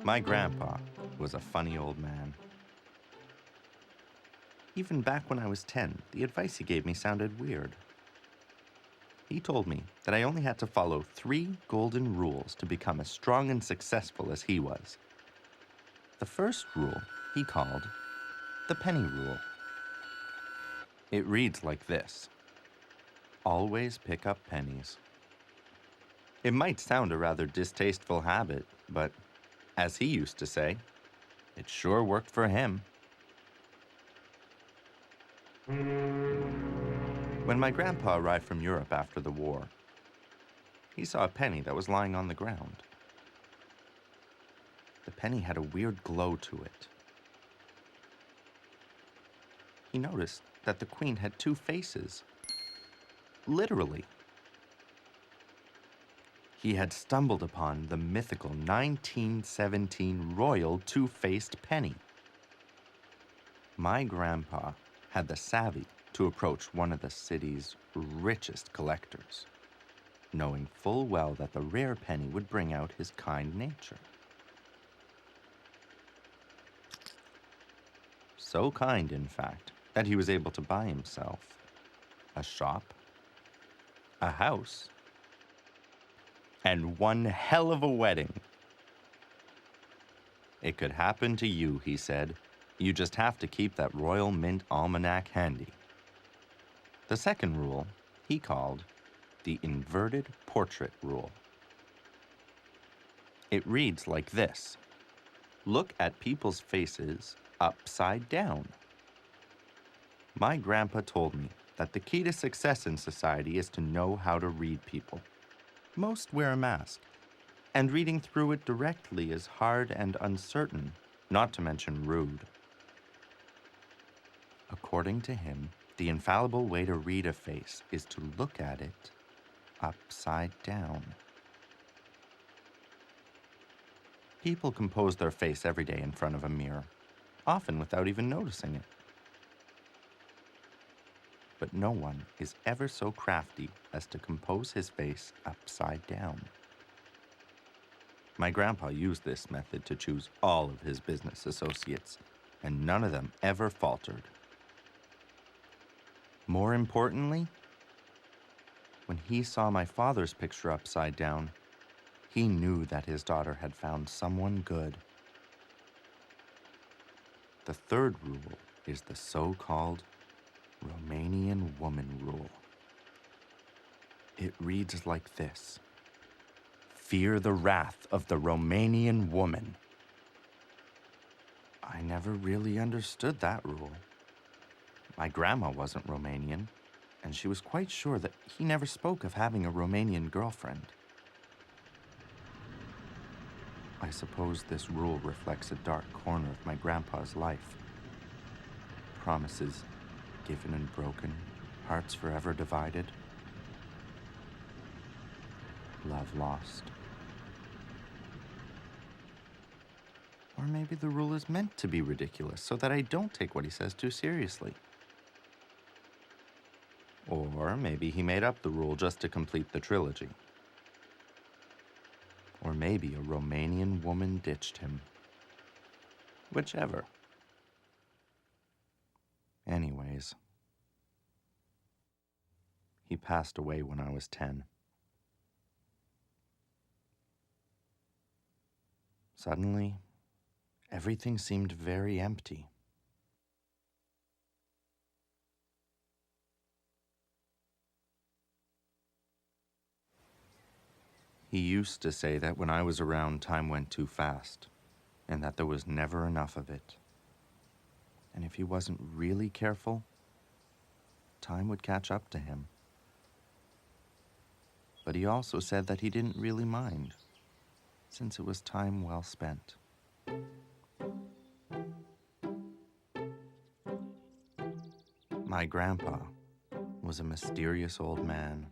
My grandpa was a funny old man. Even back when I was 10, the advice he gave me sounded weird. He told me that I only had to follow 3 golden rules to become as strong and successful as he was. The first rule he called the penny rule. It reads like this: always pick up pennies. It might sound a rather distasteful habit, but as he used to say, it sure worked for him. When my grandpa arrived from Europe after the war, he saw a penny that was lying on the ground. The penny had a weird glow to it. He noticed that the queen had 2 faces. Literally. He had stumbled upon the mythical 1917 Royal 2-faced penny. My grandpa had the savvy to approach one of the city's richest collectors, knowing full well that the rare penny would bring out his kind nature. So kind, in fact, that he was able to buy himself a shop, a house, and one hell of a wedding. It could happen to you, he said. You just have to keep that Royal Mint Almanac handy. The second rule he called the inverted portrait rule. It reads like this: look at people's faces upside down. My grandpa told me that the key to success in society is to know how to read people. Most wear a mask, and reading through it directly is hard and uncertain, not to mention rude. According to him, the infallible way to read a face is to look at it upside down. People compose their face every day in front of a mirror, often without even noticing it. But no one is ever so crafty as to compose his face upside down. My grandpa used this method to choose all of his business associates, and none of them ever faltered. More importantly, when he saw my father's picture upside down, he knew that his daughter had found someone good. The third rule is the so-called Romanian woman rule. It reads like this: fear the wrath of the Romanian woman. I never really understood that rule. My grandma wasn't Romanian, and she was quite sure that he never spoke of having a Romanian girlfriend. I suppose this rule reflects a dark corner of my grandpa's life. Promises given and broken, hearts forever divided, love lost. Or maybe the rule is meant to be ridiculous so that I don't take what he says too seriously. Or maybe he made up the rule just to complete the trilogy. Or maybe a Romanian woman ditched him. Whichever. Anyways, he passed away when I was 10. Suddenly, everything seemed very empty. He used to say that when I was around, time went too fast, and that there was never enough of it. And if he wasn't really careful, time would catch up to him. But he also said that he didn't really mind, since it was time well spent. My grandpa was a mysterious old man